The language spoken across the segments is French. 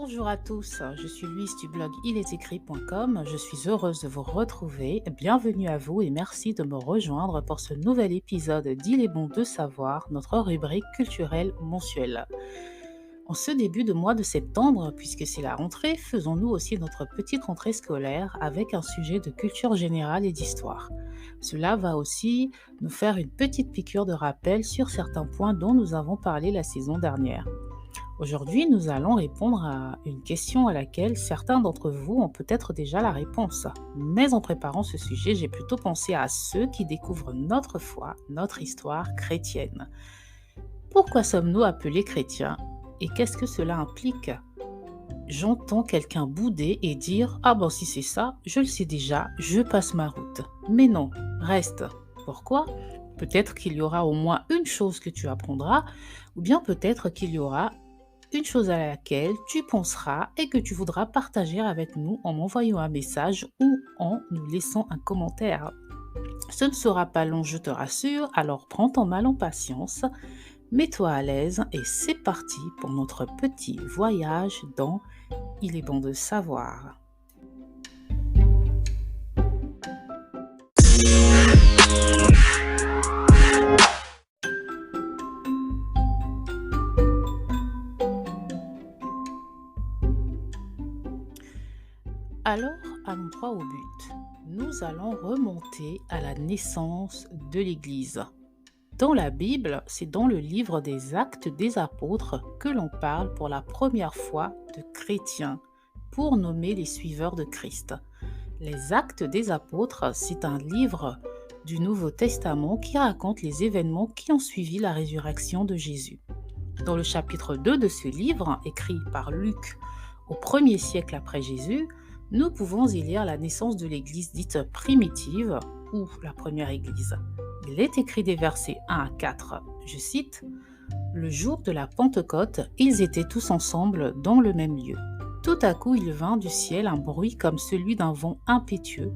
Bonjour à tous, je suis Louise du blog ilestécrit.com. Je suis heureuse de vous retrouver. Bienvenue à vous et merci de me rejoindre pour ce nouvel épisode d'Il est bon de savoir, notre rubrique culturelle mensuelle. En ce début de mois de septembre, puisque c'est la rentrée, faisons-nous aussi notre petite rentrée scolaire avec un sujet de culture générale et d'histoire. Cela va aussi nous faire une petite piqûre de rappel sur certains points dont nous avons parlé la saison dernière. Aujourd'hui, nous allons répondre à une question à laquelle certains d'entre vous ont peut-être déjà la réponse. Mais en préparant ce sujet, j'ai plutôt pensé à ceux qui découvrent notre foi, notre histoire chrétienne. Pourquoi sommes-nous appelés chrétiens et qu'est-ce que cela implique ? J'entends quelqu'un bouder et dire « Ah ben si c'est ça, je le sais déjà, je passe ma route. » Mais non, reste. Pourquoi ? Peut-être qu'il y aura au moins une chose que tu apprendras, ou bien peut-être qu'il y aura une chose à laquelle tu penseras et que tu voudras partager avec nous en m'envoyant un message ou en nous laissant un commentaire. Ce ne sera pas long, je te rassure, alors prends ton mal en patience, mets-toi à l'aise et c'est parti pour notre petit voyage dans Il est bon de savoir. Alors, allons droit au but. Nous allons remonter à la naissance de l'Église. Dans la Bible, c'est dans le livre des Actes des Apôtres que l'on parle pour la première fois de chrétiens, pour nommer les suiveurs de Christ. Les Actes des Apôtres, c'est un livre du Nouveau Testament qui raconte les événements qui ont suivi la résurrection de Jésus. Dans le chapitre 2 de ce livre, écrit par Luc au 1er siècle après Jésus, nous pouvons y lire la naissance de l'Église dite primitive ou la première Église. Il est écrit des versets 1 à 4, je cite, « Le jour de la Pentecôte, ils étaient tous ensemble dans le même lieu. Tout à coup, il vint du ciel un bruit comme celui d'un vent impétueux,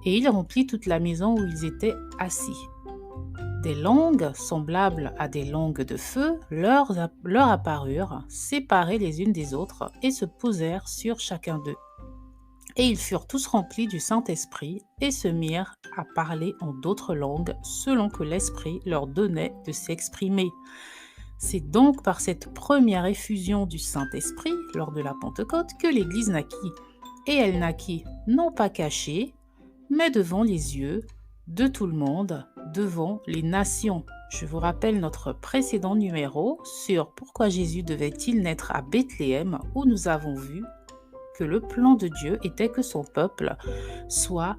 et il remplit toute la maison où ils étaient assis. Des langues, semblables à des langues de feu, leur apparurent, séparées les unes des autres, et se posèrent sur chacun d'eux. Et ils furent tous remplis du Saint-Esprit et se mirent à parler en d'autres langues selon que l'Esprit leur donnait de s'exprimer. » C'est donc par cette première effusion du Saint-Esprit lors de la Pentecôte que l'Église naquit. Et elle naquit non pas cachée, mais devant les yeux de tout le monde, devant les nations. Je vous rappelle notre précédent numéro sur pourquoi Jésus devait-il naître à Bethléem, où nous avons vu que le plan de Dieu était que son peuple soit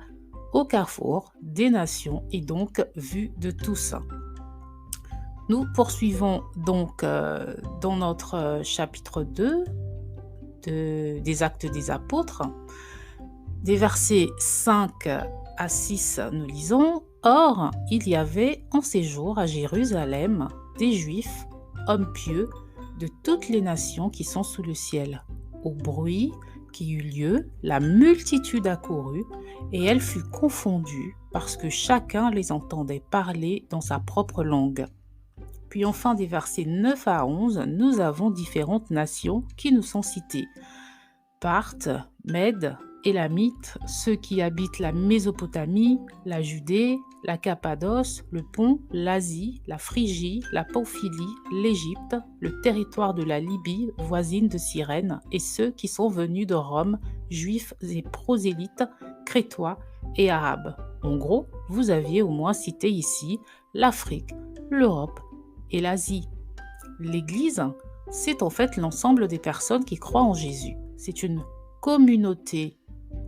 au carrefour des nations et donc vu de tous. Nous poursuivons donc dans notre chapitre 2 des Actes des Apôtres. Des versets 5 à 6, nous lisons « Or, il y avait en ces jours à Jérusalem des Juifs, hommes pieux, de toutes les nations qui sont sous le ciel. Au bruit qui eut lieu, la multitude accourut, et elle fut confondue, parce que chacun les entendait parler dans sa propre langue. » Puis enfin, des versets 9 à 11, nous avons différentes nations qui nous sont citées. Parthes, Mèdes, Élamites, ceux qui habitent la Mésopotamie, la Judée, la Cappadoce, le Pont, l'Asie, la Phrygie, la Pamphylie, l'Égypte, le territoire de la Libye, voisine de Cyrène, et ceux qui sont venus de Rome, juifs et prosélytes, crétois et arabes. En gros, vous aviez au moins cité ici l'Afrique, l'Europe et l'Asie. L'Église, c'est en fait l'ensemble des personnes qui croient en Jésus. C'est une communauté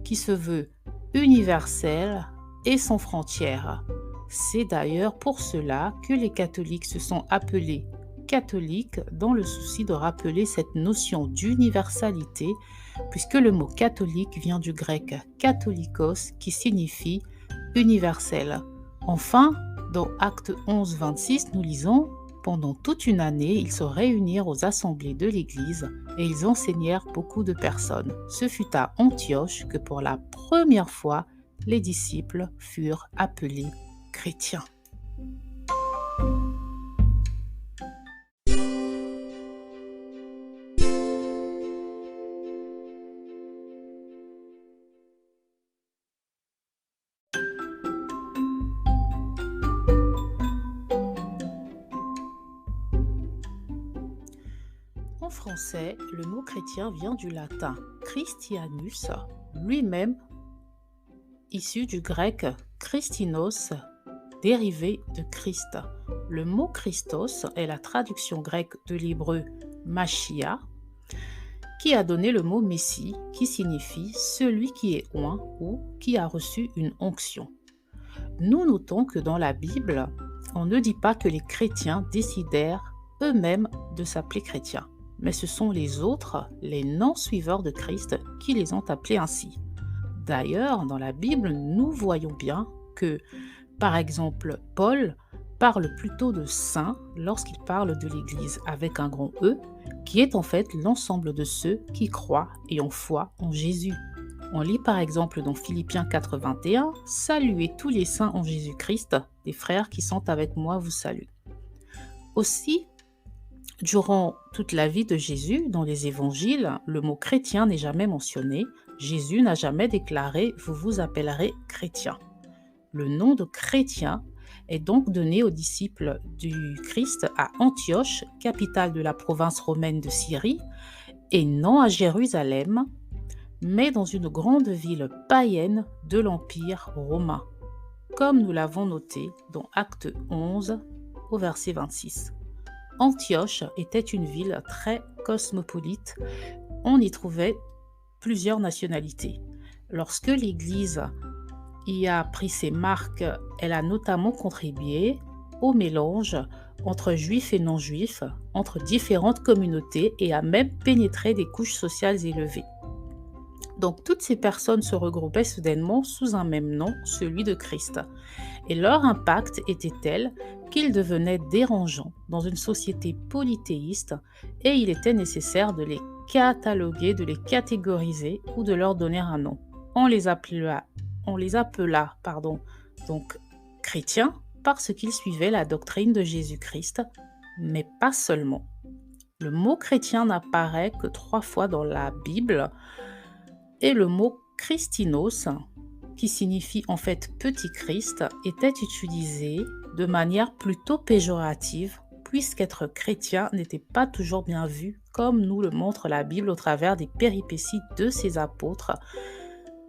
qui se veut universelle et sans frontières. C'est d'ailleurs pour cela que les catholiques se sont appelés catholiques dans le souci de rappeler cette notion d'universalité, puisque le mot catholique vient du grec katholikos qui signifie universel. Enfin, dans Actes 11, 26, nous lisons « Pendant toute une année, ils se réunirent aux assemblées de l'Église et ils enseignèrent beaucoup de personnes. Ce fut à Antioche que pour la première fois, les disciples furent appelés chrétiens. » français, le mot chrétien vient du latin Christianus, lui-même issu du grec Christinos, dérivé de Christ. Le mot Christos est la traduction grecque de l'hébreu Machia, qui a donné le mot Messie, qui signifie celui qui est oint ou qui a reçu une onction. Nous notons que dans la Bible, on ne dit pas que les chrétiens décidèrent eux-mêmes de s'appeler chrétiens, mais ce sont les autres, les non-suiveurs de Christ, qui les ont appelés ainsi. D'ailleurs, dans la Bible, nous voyons bien que, par exemple, Paul parle plutôt de saints lorsqu'il parle de l'Église avec un grand E, qui est en fait l'ensemble de ceux qui croient et ont foi en Jésus. On lit par exemple dans Philippiens 4:21 « Saluez tous les saints en Jésus-Christ, les frères qui sont avec moi vous saluent ». Aussi, durant toute la vie de Jésus, dans les évangiles, le mot chrétien n'est jamais mentionné. Jésus n'a jamais déclaré « vous vous appellerez chrétien ». Le nom de chrétien est donc donné aux disciples du Christ à Antioche, capitale de la province romaine de Syrie, et non à Jérusalem, mais dans une grande ville païenne de l'Empire romain, comme nous l'avons noté dans Acte 11 au verset 26. Antioche était une ville très cosmopolite. On y trouvait plusieurs nationalités. Lorsque l'Église y a pris ses marques, elle a notamment contribué au mélange entre juifs et non-juifs, entre différentes communautés et a même pénétré des couches sociales élevées. Donc toutes ces personnes se regroupaient soudainement sous un même nom, celui de Christ. Et leur impact était tel qu'il devenait dérangeant dans une société polythéiste et il était nécessaire de les cataloguer, de les catégoriser ou de leur donner un nom. On les appela donc chrétiens parce qu'ils suivaient la doctrine de Jésus-Christ, mais pas seulement. Le mot chrétien n'apparaît que 3 fois dans la Bible et le mot Christinos, qui signifie en fait petit Christ, était utilisé de manière plutôt péjorative puisqu'être chrétien n'était pas toujours bien vu comme nous le montre la Bible au travers des péripéties de ses apôtres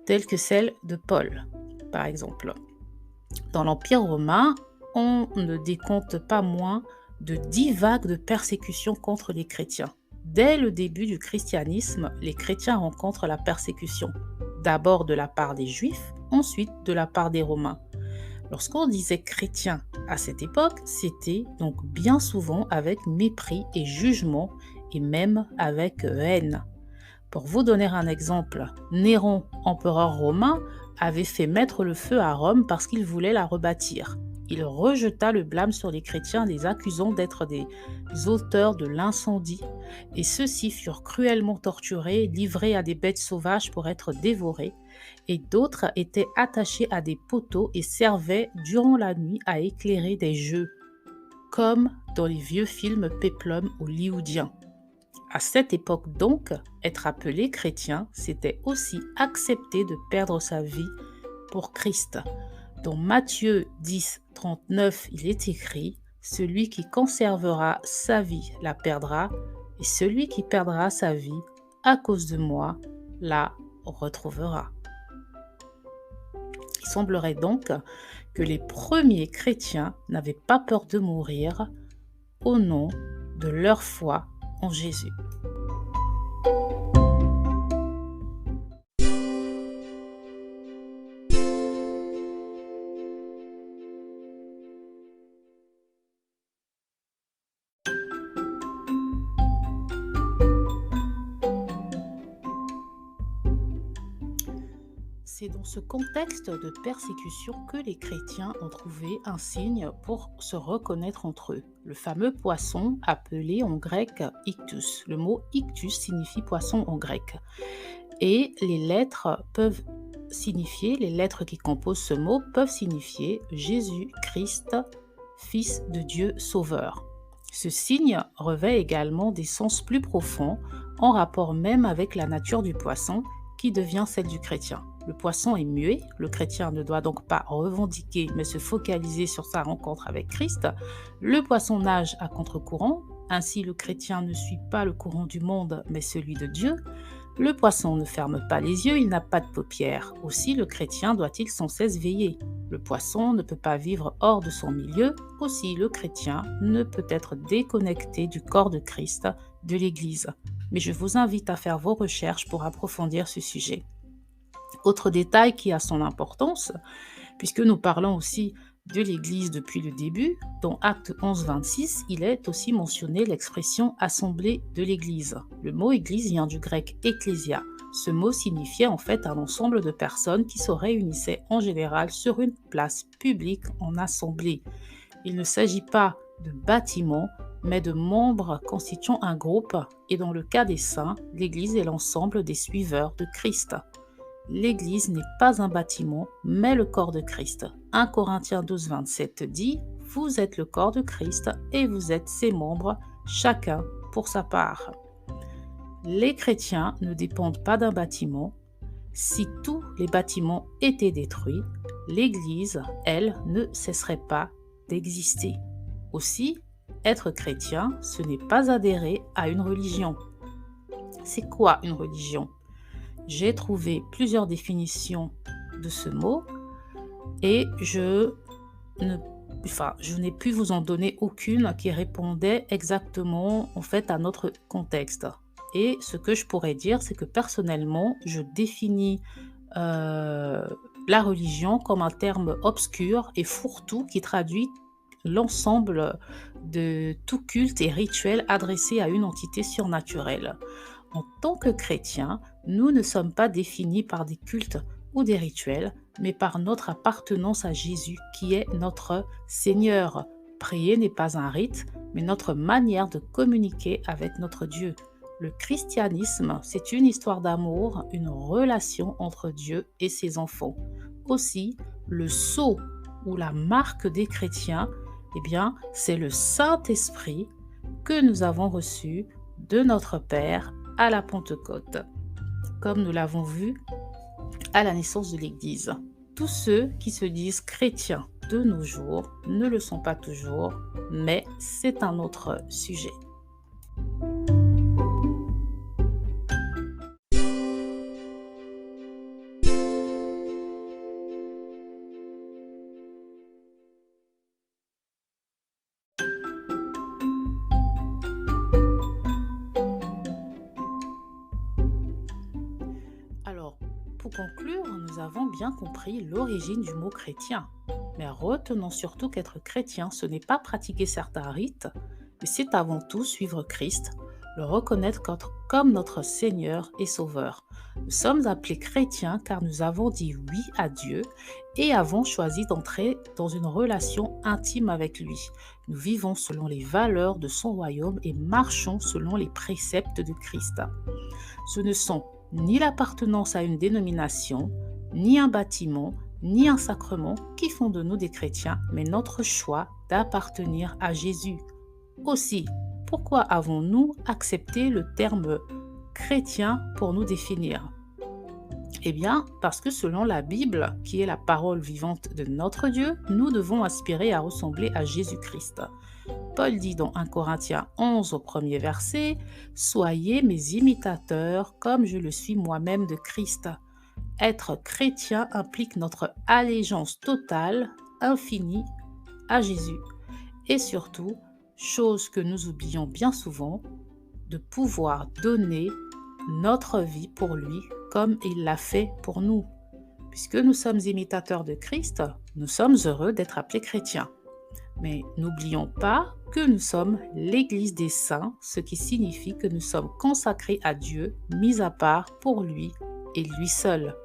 telles que celle de Paul, par exemple. Dans l'Empire romain, on ne décompte pas moins de 10 vagues de persécution contre les chrétiens. Dès le début du christianisme, les chrétiens rencontrent la persécution, d'abord de la part des Juifs, ensuite de la part des Romains. Lorsqu'on disait chrétien à cette époque, c'était donc bien souvent avec mépris et jugement, et même avec haine. Pour vous donner un exemple, Néron, empereur romain, avait fait mettre le feu à Rome parce qu'il voulait la rebâtir. Il rejeta le blâme sur les chrétiens, les accusant d'être des auteurs de l'incendie, et ceux-ci furent cruellement torturés, livrés à des bêtes sauvages pour être dévorés, et d'autres étaient attachés à des poteaux et servaient durant la nuit à éclairer des jeux, comme dans les vieux films péplum hollywoodiens. À cette époque donc, être appelé chrétien, c'était aussi accepter de perdre sa vie pour Christ. Dans Matthieu 10, 39, il est écrit « Celui qui conservera sa vie la perdra, et celui qui perdra sa vie à cause de moi la retrouvera. » Il semblerait donc que les premiers chrétiens n'avaient pas peur de mourir au nom de leur foi en Jésus. C'est dans ce contexte de persécution que les chrétiens ont trouvé un signe pour se reconnaître entre eux. Le fameux poisson appelé en grec ictus. Le mot ictus signifie poisson en grec. Et les lettres qui composent ce mot peuvent signifier Jésus-Christ, Fils de Dieu Sauveur. Ce signe revêt également des sens plus profonds, en rapport même avec la nature du poisson qui devient celle du chrétien. Le poisson est muet, le chrétien ne doit donc pas revendiquer mais se focaliser sur sa rencontre avec Christ. Le poisson nage à contre-courant, Ainsi, le chrétien ne suit pas le courant du monde, mais celui de Dieu. Le poisson ne ferme pas les yeux, il n'a pas de paupières. Aussi, le chrétien doit-il sans cesse veiller. Le poisson ne peut pas vivre hors de son milieu. Aussi, le chrétien ne peut être déconnecté du corps de Christ, de l'Église. Mais je vous invite à faire vos recherches pour approfondir ce sujet. Autre détail qui a son importance, puisque nous parlons aussi de l'Église depuis le début, dans Acte 11, 26, il est aussi mentionné l'expression assemblée de l'Église. Le mot Église vient du grec ecclésia. Ce mot signifiait en fait un ensemble de personnes qui se réunissaient en général sur une place publique en assemblée. Il ne s'agit pas de bâtiments, mais de membres constituant un groupe, et dans le cas des saints, l'Église est l'ensemble des suiveurs de Christ. L'Église n'est pas un bâtiment, mais le corps de Christ. 1 Corinthiens 12, 27 dit « Vous êtes le corps de Christ et vous êtes ses membres, chacun pour sa part. » Les chrétiens ne dépendent pas d'un bâtiment. Si tous les bâtiments étaient détruits, l'Église, elle, ne cesserait pas d'exister. Aussi, être chrétien, ce n'est pas adhérer à une religion. C'est quoi une religion ? J'ai trouvé plusieurs définitions de ce mot et je n'ai pu vous en donner aucune qui répondait exactement en fait à notre contexte. Et ce que je pourrais dire, c'est que personnellement, je définis la religion comme un terme obscur et fourre-tout qui traduit l'ensemble de tout culte et rituel adressé à une entité surnaturelle. En tant que chrétiens, nous ne sommes pas définis par des cultes ou des rituels, mais par notre appartenance à Jésus, qui est notre Seigneur. Prier n'est pas un rite, mais notre manière de communiquer avec notre Dieu. Le christianisme, c'est une histoire d'amour, une relation entre Dieu et ses enfants. Aussi, le sceau ou la marque des chrétiens, c'est le Saint-Esprit que nous avons reçu de notre Père à la Pentecôte, comme nous l'avons vu à la naissance de l'Église. Tous ceux qui se disent chrétiens de nos jours ne le sont pas toujours, mais c'est un autre sujet. Alors, pour conclure, nous avons bien compris l'origine du mot chrétien. Mais retenons surtout qu'être chrétien, ce n'est pas pratiquer certains rites, mais c'est avant tout suivre Christ, le reconnaître comme notre Seigneur et Sauveur. Nous sommes appelés chrétiens car nous avons dit oui à Dieu et avons choisi d'entrer dans une relation intime avec lui. Nous vivons selon les valeurs de son royaume et marchons selon les préceptes de Christ. Ce ne sont ni l'appartenance à une dénomination, ni un bâtiment, ni un sacrement qui font de nous des chrétiens, mais notre choix d'appartenir à Jésus. Aussi, pourquoi avons-nous accepté le terme chrétien pour nous définir ? Parce que selon la Bible, qui est la parole vivante de notre Dieu, nous devons aspirer à ressembler à Jésus-Christ. Paul dit dans 1 Corinthiens 11 au premier verset, « Soyez mes imitateurs comme je le suis moi-même de Christ. » Être chrétien implique notre allégeance totale, infinie à Jésus. Et surtout, chose que nous oublions bien souvent, de pouvoir donner notre vie pour lui comme il l'a fait pour nous. Puisque nous sommes imitateurs de Christ, nous sommes heureux d'être appelés chrétiens. Mais n'oublions pas que nous sommes l'Église des saints, ce qui signifie que nous sommes consacrés à Dieu, mis à part pour lui et lui seul.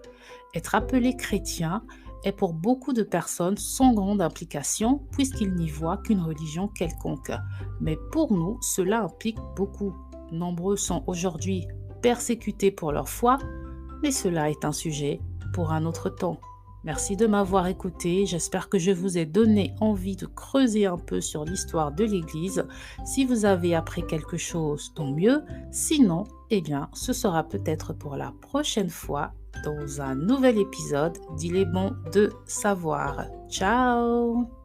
Être appelé chrétien est pour beaucoup de personnes sans grande implication puisqu'ils n'y voient qu'une religion quelconque. Mais pour nous, cela implique beaucoup. Nombreux sont aujourd'hui persécutés pour leur foi, mais cela est un sujet pour un autre temps. Merci de m'avoir écouté, j'espère que je vous ai donné envie de creuser un peu sur l'histoire de l'Église. Si vous avez appris quelque chose, tant mieux. Sinon, ce sera peut-être pour la prochaine fois dans un nouvel épisode d'Il est bon de savoir. Ciao!